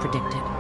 predicted.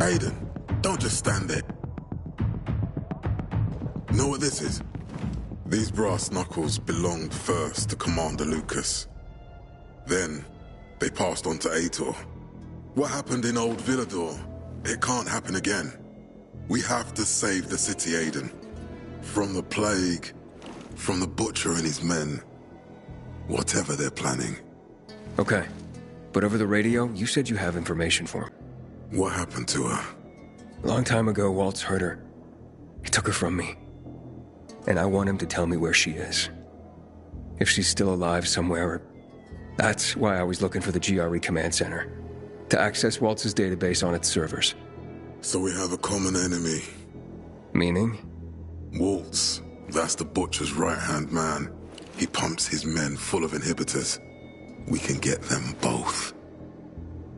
Aiden, don't just stand there. Know what this is? These brass knuckles belonged first to Commander Lucas. Then, they passed on to Aitor. What happened in Old Villador? It can't happen again. We have to save the city, Aiden. From the plague, from the Butcher and his men. Whatever they're planning. Okay. But over the radio, you said you have information for him. What happened to her? A long time ago, Waltz hurt her. He took her from me. And I want him to tell me where she is. If she's still alive somewhere. That's why I was looking for the GRE command center. To access Waltz's database on its servers. So we have a common enemy. Meaning? Waltz. That's the Butcher's right-hand man. He pumps his men full of inhibitors. We can get them both.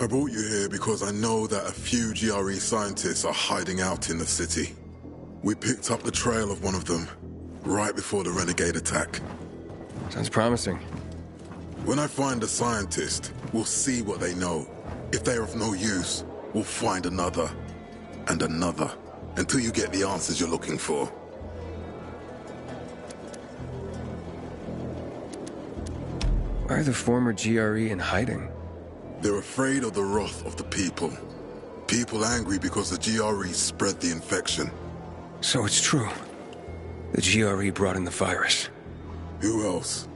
I brought you here because I know that a few GRE scientists are hiding out in the city. We picked up the trail of one of them, right before the renegade attack. Sounds promising. When I find a scientist, we'll see what they know. If they're of no use, we'll find another, and another, until you get the answers you're looking for. Why are the former GRE in hiding? They're afraid of the wrath of the people. People angry because the GRE spread the infection. So it's true. The GRE brought in the virus. Who else?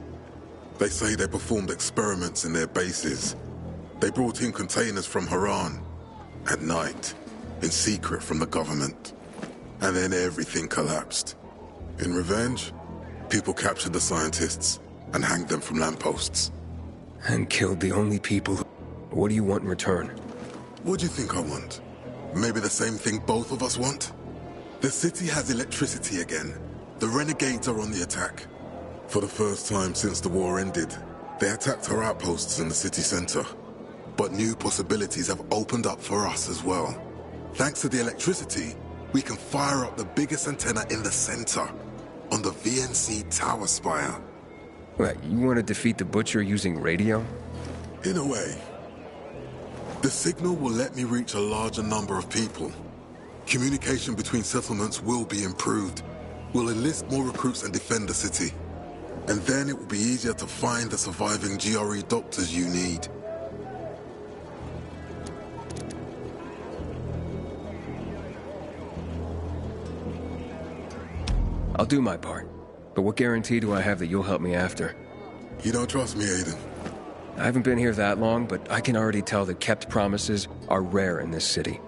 They say they performed experiments in their bases. They brought in containers from Haran. At night. In secret from the government. And then everything collapsed. In revenge, people captured the scientists and hanged them from lampposts. And killed the only people who... What do you want in return? What do you think I want? Maybe the same thing both of us want? The city has electricity again. the Renegades are on the attack. For the first time since the war ended, they attacked our outposts in the city center. But new possibilities have opened up for us as well. Thanks to the electricity, we can fire up the biggest antenna in the center, on the VNC tower spire. What, you want to defeat the Butcher using radio? In a way. The signal will let me reach a larger number of people. Communication between settlements will be improved. We'll enlist more recruits and defend the city. And then it will be easier to find the surviving GRE doctors you need. I'll do my part. But what guarantee do I have that you'll help me after? You don't trust me, Aiden? I haven't been here that long, but I can already tell that kept promises are rare in this city.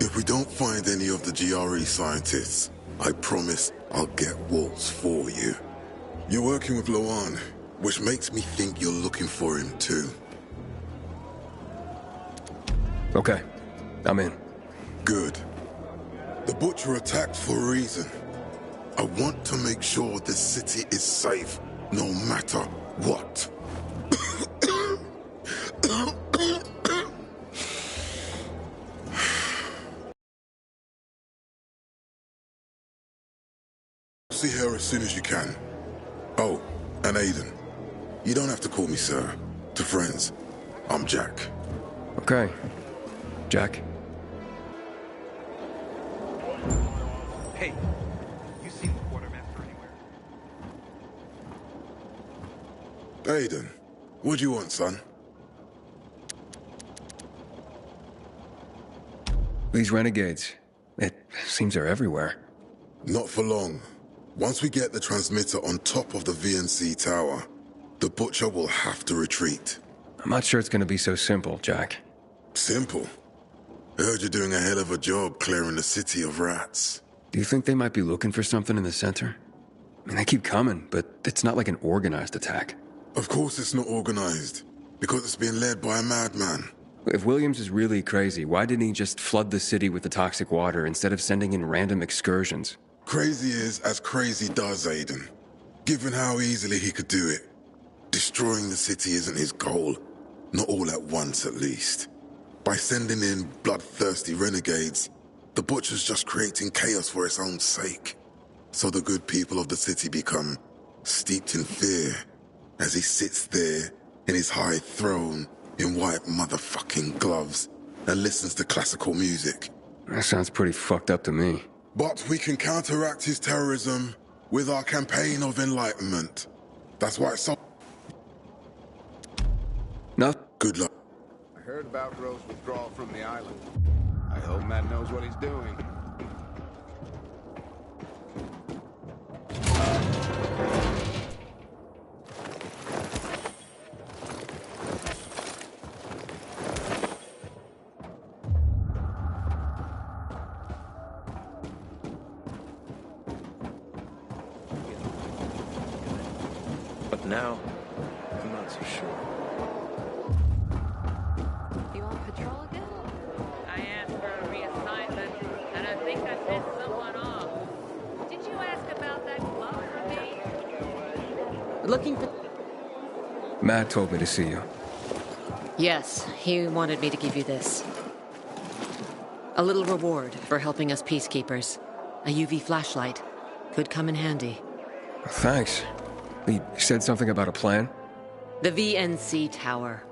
If we don't find any of the GRE scientists, I promise I'll get Waltz for you. You're working with Juan, which makes me think you're looking for him too. Okay, I'm in. Good. The Butcher attacked for a reason. I want to make sure this city is safe, no matter what. See her as soon as you can. Oh, and Aiden. You don't have to call me sir. To friends, I'm Jack. Okay. Jack. Hey, you seen the quartermaster anywhere? Aiden, what do you want, son? These renegades. It seems they're everywhere. Not for long. Once we get the transmitter on top of the VNC tower, the Butcher will have to retreat. I'm not sure it's gonna be so simple, Jack. Simple. I heard you're doing a hell of a job clearing the city of rats. Do you think they might be looking for something in the center? I mean, they keep coming, but it's not like an organized attack. Of course it's not organized, because it's being led by a madman. If Williams is really crazy, why didn't he just flood the city with the toxic water instead of sending in random excursions? Crazy is as crazy does, Aiden. Given how easily he could do it. Destroying the city isn't his goal. Not all at once, at least. By sending in bloodthirsty renegades, the Butcher's just creating chaos for its own sake. So the good people of the city become steeped in fear as he sits there in his high throne in white motherfucking gloves and listens to classical music. That sounds pretty fucked up to me. But we can counteract his terrorism with our campaign of enlightenment. That's why it's so... No. Good luck. I heard about Rose's withdrawal from the island. I hope Matt knows what he's doing. But now, I'm not so sure. You on patrol again? I asked for a reassignment, and I think I pissed someone off. Did you ask about that glove for me? Looking for... Matt told me to see you. Yes, he wanted me to give you this. A little reward for helping us peacekeepers. A UV flashlight. Could come in handy. Thanks. He said something about a plan? The VNC tower.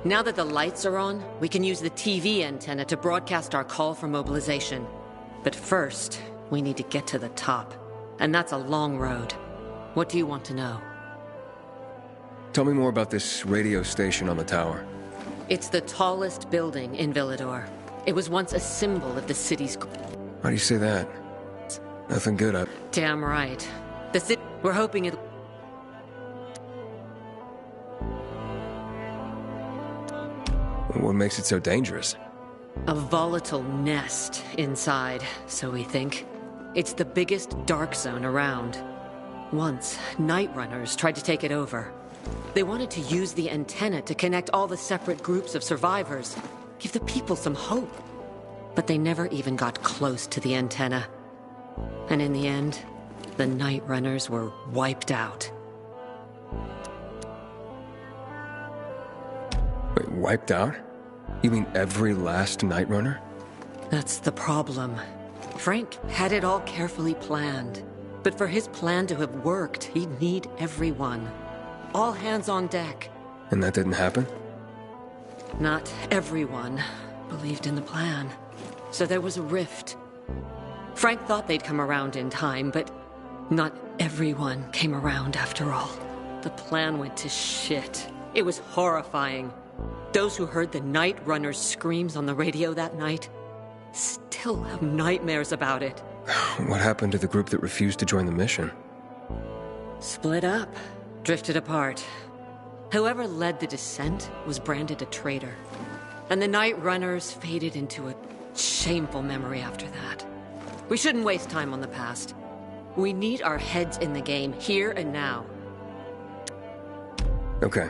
Now that the lights are on, we can use the TV antenna to broadcast our call for mobilization. But first, we need to get to the top. And that's a long road. What do you want to know? Tell me more about this radio station on the tower. It's the tallest building in Villador. It was once a symbol of the city's... Why do you say that? Nothing good up. Damn right. The city... We're hoping it... What makes it so dangerous? A volatile nest inside, so we think. It's the biggest dark zone around. Once, night runners tried to take it over. They wanted to use the antenna to connect all the separate groups of survivors, give the people some hope. But they never even got close to the antenna. And in the end, the Night Runners were wiped out. Wait, wiped out? You mean every last Night Runner? That's the problem. Frank had it all carefully planned. But for his plan to have worked, he'd need everyone. All hands on deck. And that didn't happen? Not everyone believed in the plan. So there was a rift. Frank thought they'd come around in time, but not everyone came around after all. The plan went to shit. It was horrifying. Those who heard the Night Runners' screams on the radio that night still have nightmares about it. What happened to the group that refused to join the mission? Split up. Drifted apart. Whoever led the descent was branded a traitor. And the Night Runners faded into a shameful memory after that. We shouldn't waste time on the past. We need our heads in the game, here and now. Okay,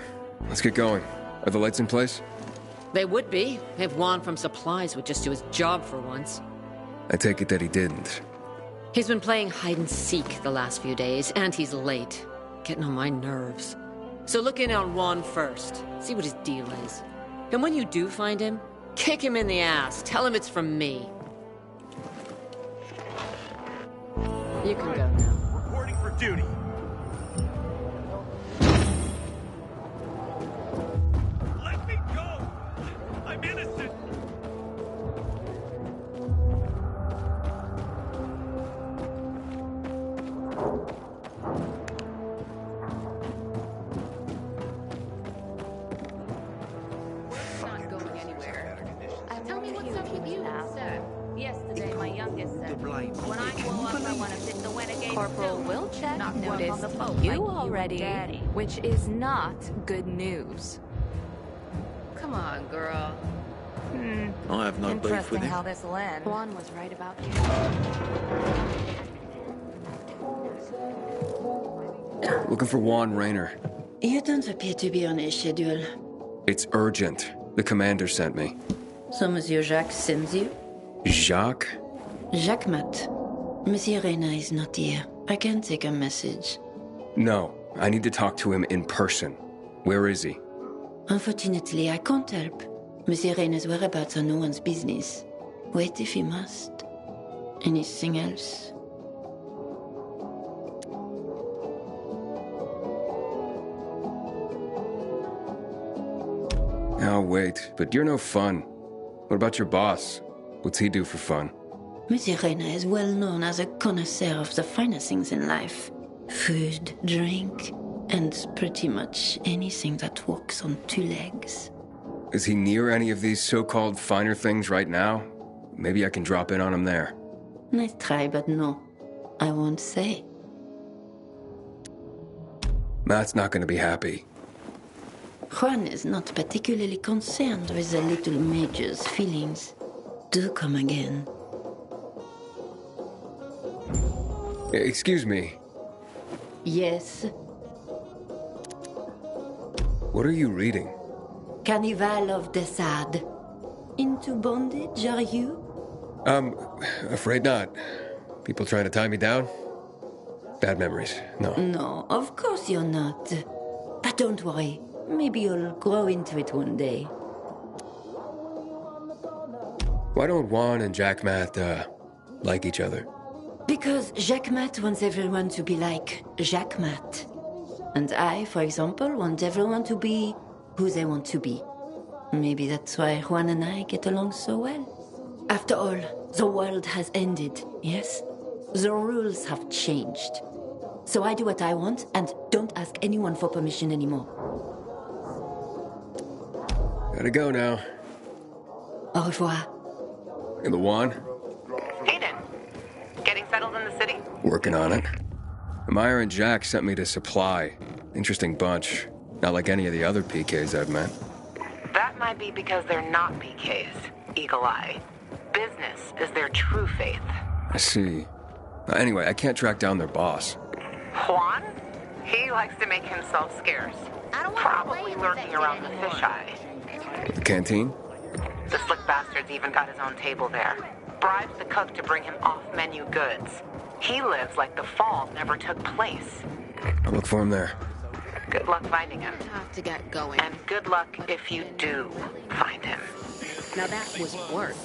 let's get going. Are the lights in place? They would be, if Juan from Supplies would just do his job for once. I take it that he didn't. He's been playing hide-and-seek the last few days, and he's late. Getting on my nerves. So look in on Juan first. See what his deal is. And when you do find him, kick him in the ass. Tell him it's from me. You can go now. Reporting for duty. Let me go! I'm innocent! Not going anywhere. Tell me what's up with you, sir. Yesterday, my youngest said, when I grow up, I want to fit the renegade Corporal too. Wilczek Not work on noticed the boat you like already, Daddy. which is not good news. Come on, girl. I have no beef Interesting with him. how this will end. Juan was right about you. Looking for Juan Raynor. You don't appear to be on a schedule. It's urgent. The commander sent me. So Monsieur Jacques sends you? Jacques? Jacques Mat. Monsieur Reyna is not here. I can take a message. No, I need to talk to him in person. Where is he? Unfortunately, I can't help. Monsieur Reyna's whereabouts are no one's business. Wait if he must. Anything else? I'll wait, but you're no fun. What about your boss? What's he do for fun? Monsieur Reyna is well known as a connoisseur of the finer things in life. Food, drink, and pretty much anything that walks on two legs. Is he near any of these so-called finer things right now? Maybe I can drop in on him there. Nice try, but no. I won't say. Matt's not gonna be happy. Juan is not particularly concerned with the little major's feelings. Do come again. Excuse me. Yes, What are you reading? Carnival of the Sad. Into bondage, are you? Afraid not. People trying to tie me down? Bad memories. No. No, of course you're not. But don't worry. Maybe you'll grow into it one day. Why don't Juan and Jack Matt, like each other? Because Jacques Mat wants everyone to be like Jacques Mat. And I, for example, want everyone to be who they want to be. Maybe that's why Juan and I get along so well. After all, the world has ended, yes? The rules have changed. So I do what I want and don't ask anyone for permission anymore. Gotta go now. Au revoir. In the Juan? Hayden, getting settled in the city? Working on it. Meyer and Jack sent me to Supply. Interesting bunch. Not like any of the other PKs I've met. That might be because they're not PKs, Eagle Eye. Business is their true faith. I see. Anyway, I can't track down their boss. Juan? He likes to make himself scarce. Probably lurking around the fisheye. The canteen? The slick bastard's even got his own table there. bribes the cook to bring him off-menu goods. He lives like the fall never took place. I'll look for him there. Good luck finding him. Have to get going. And good luck if you do find him. Now that was work.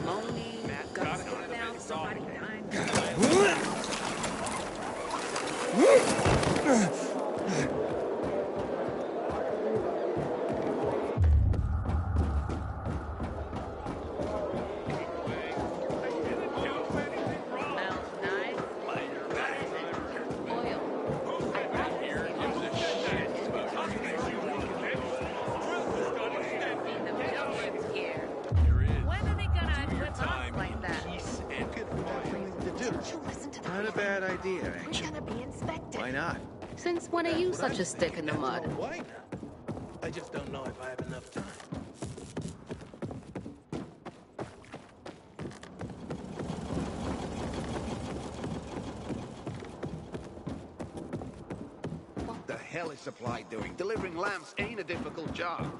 Moaning, gussing down, somebody dying. Not a bad idea, actually. We're gonna be inspected. Why not? Since when are you such a stick in the mud? Why not? I just don't know if I have enough time. What the hell is Supply doing? Delivering lamps ain't a difficult job.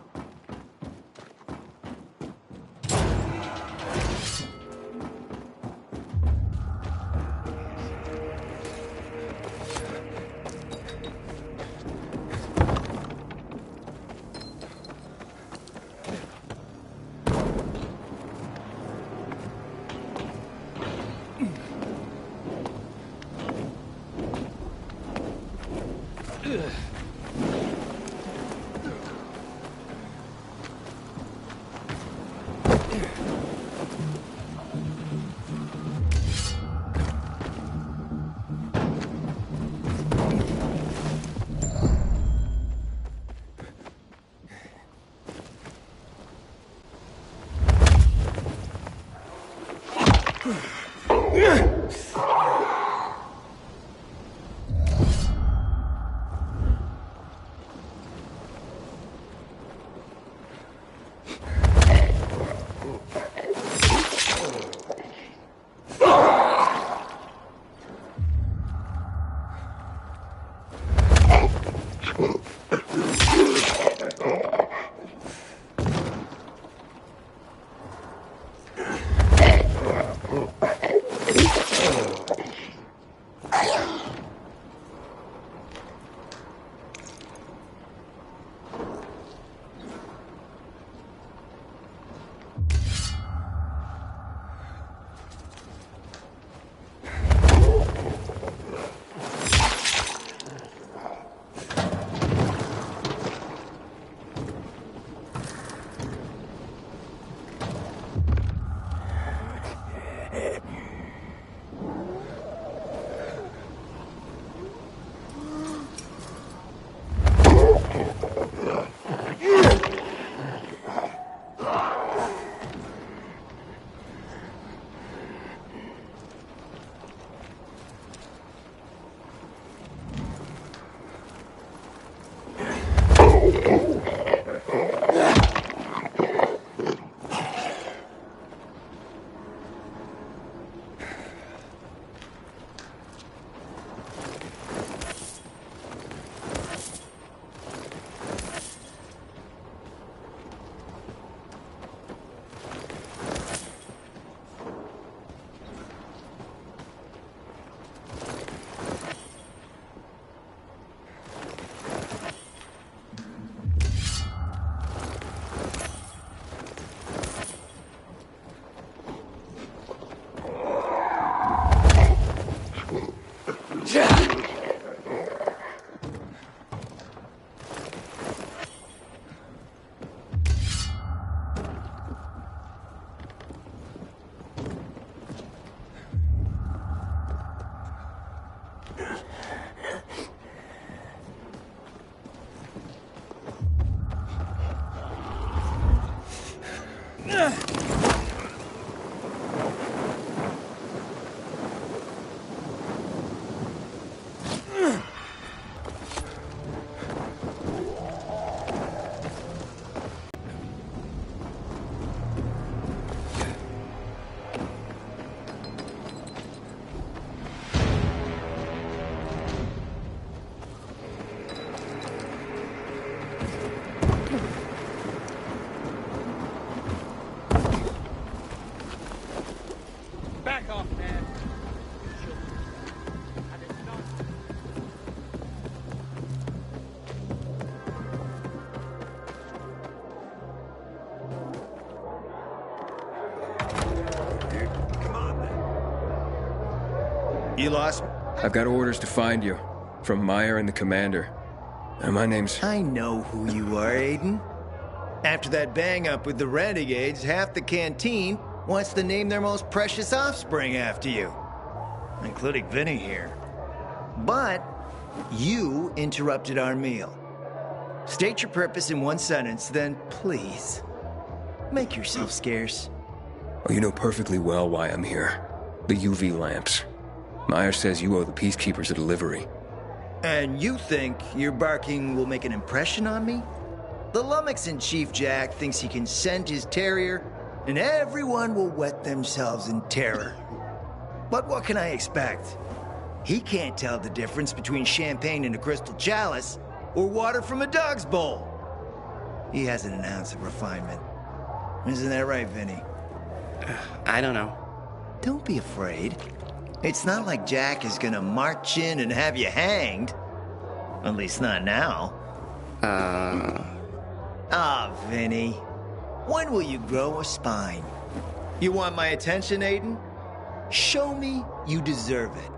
You lost me? I've got orders to find you. From Meyer and the commander. And my name's... I know who you are, Aiden. After that bang-up with the Renegades, half the canteen wants to name their most precious offspring after you. Including Vinny here. But you interrupted our meal. State your purpose in one sentence, then please, make yourself scarce. Oh, you know perfectly well why I'm here. The UV lamps. Meyer says you owe the Peacekeepers a delivery. And you think your barking will make an impression on me? The lummox-in Chief Jack thinks he can scent his terrier, and everyone will wet themselves in terror. But what can I expect? He can't tell the difference between champagne in a crystal chalice or water from a dog's bowl. He hasn't an ounce of refinement. Isn't that right, Vinny? I don't know. Don't be afraid. It's not like Jack is gonna march in and have you hanged. At least not now. Vinny. When will you grow a spine? You want my attention, Aiden? Show me you deserve it.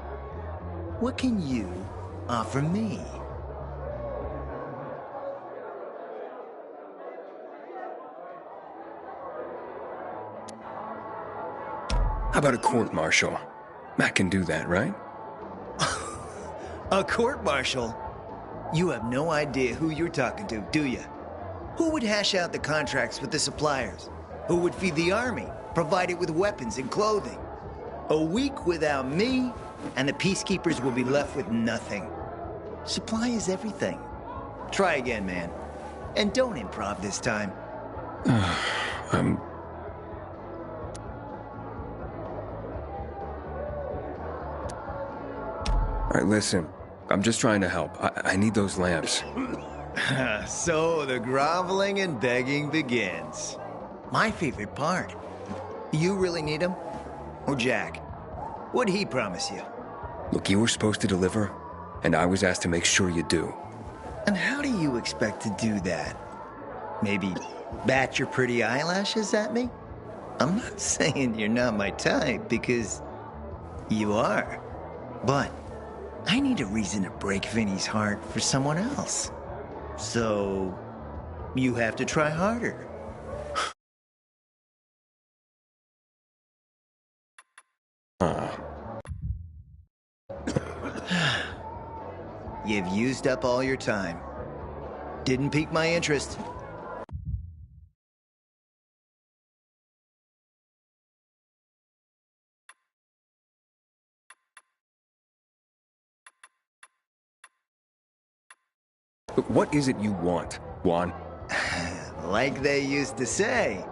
What can you offer me? How about a court-martial? Matt can do that, right? A court-martial? You have no idea who you're talking to, do you? Who would hash out the contracts with the suppliers? Who would feed the army, provide it with weapons and clothing? A week without me, and the Peacekeepers will be left with nothing. Supply is everything. Try again, man. And don't improv this time. All right, listen. I'm just trying to help. I need those lamps. So the groveling and begging begins. My favorite part. You really need them? Or Jack? What'd he promise you? Look, you were supposed to deliver, and I was asked to make sure you do. And how do you expect to do that? Maybe bat your pretty eyelashes at me? I'm not saying you're not my type, because you are. But I need a reason to break Vinny's heart for someone else. So, you have to try harder. You've used up all your time. Didn't pique my interest. What is it you want, Juan? Like they used to say,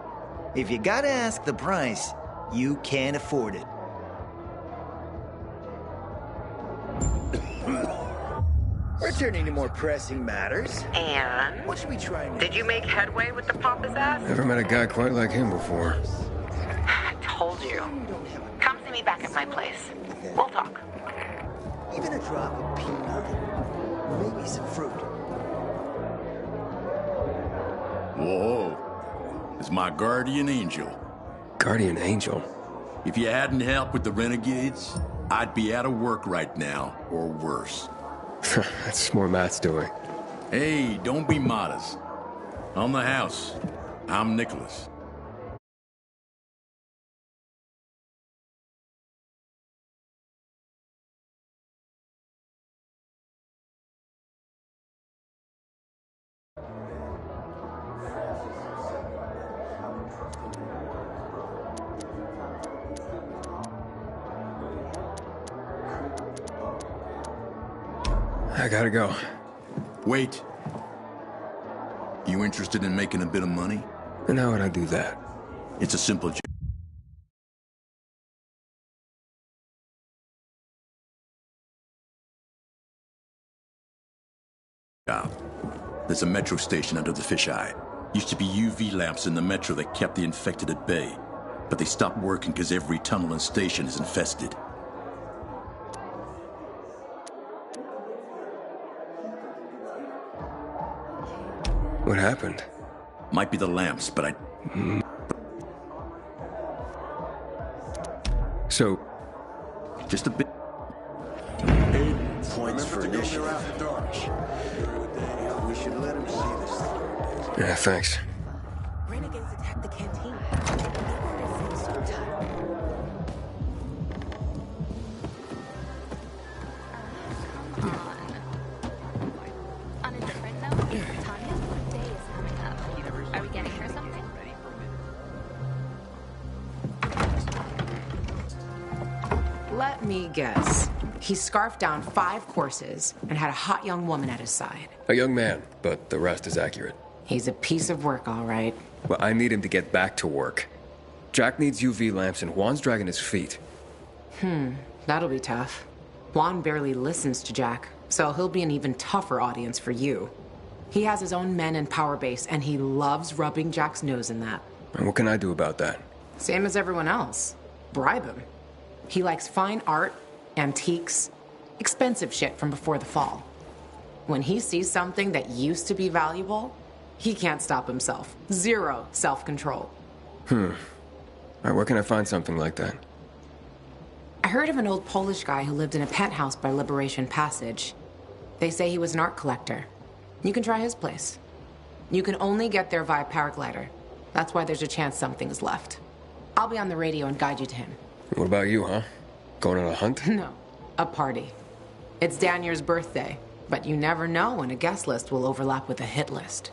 if you gotta ask the price, you can't afford it. Returning to more pressing matters. And? What should we try next? Did you make headway with the pompous ass? Never met a guy quite like him before. I told you. Come see me back at my place. We'll talk. Even a drop of peanut. Maybe some fruit. Whoa. It's my guardian angel. Guardian angel? If you hadn't helped with the Renegades, I'd be out of work right now, or worse. That's more Matt's doing. Hey, don't be modest. On the house, I'm Nicholas. I gotta go. Wait. You interested in making a bit of money? And how would I do that? It's a simple job. There's a metro station under the fisheye. Used to be UV lamps in the metro that kept the infected at bay. But they stopped working because every tunnel and station is infested. What happened? Might be the lamps, but I... So... Just a bit... they're out in the dark. We should let him see this. Yeah, thanks. Renegades attacked the canteen. On a different note, Tanya's birthday is coming up. Are we getting her something? Let me guess. He scarfed down 5 courses and had a hot young woman at his side. A young man, but the rest is accurate. He's a piece of work, all right. Well, I need him to get back to work. Jack needs UV lamps and Juan's dragging his feet. That'll be tough. Juan barely listens to Jack, so he'll be an even tougher audience for you. He has his own men and power base, and he loves rubbing Jack's nose in that. And what can I do about that? Same as everyone else. Bribe him. He likes fine art, antiques, expensive shit from before the fall. When he sees something that used to be valuable, he can't stop himself. 0 self-control. All right, where can I find something like that? I heard of an old Polish guy who lived in a penthouse by Liberation Passage. They say he was an art collector. You can try his place. You can only get there via paraglider. That's why there's a chance something's left. I'll be on the radio and guide you to him. What about you, huh? Going on a hunt? No, a party. It's Danier's birthday, but you never know when a guest list will overlap with a hit list.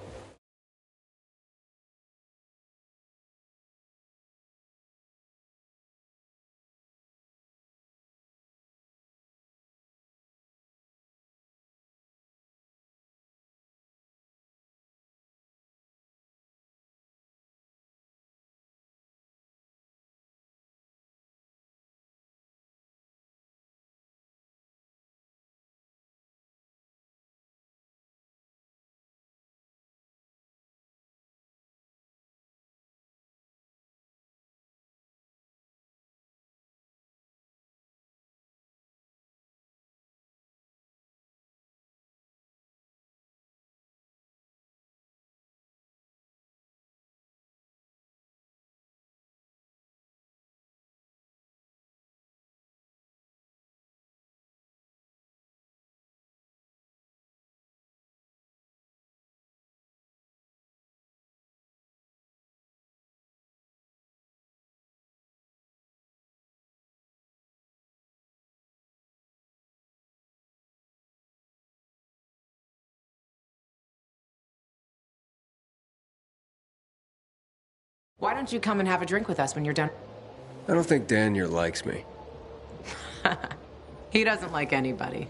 Why don't you come and have a drink with us when you're done? I don't think Danier likes me. He doesn't like anybody.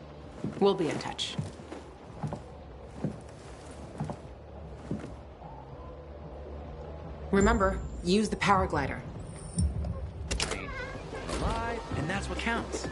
We'll be in touch. Remember, use the paraglider. Alive, and that's what counts.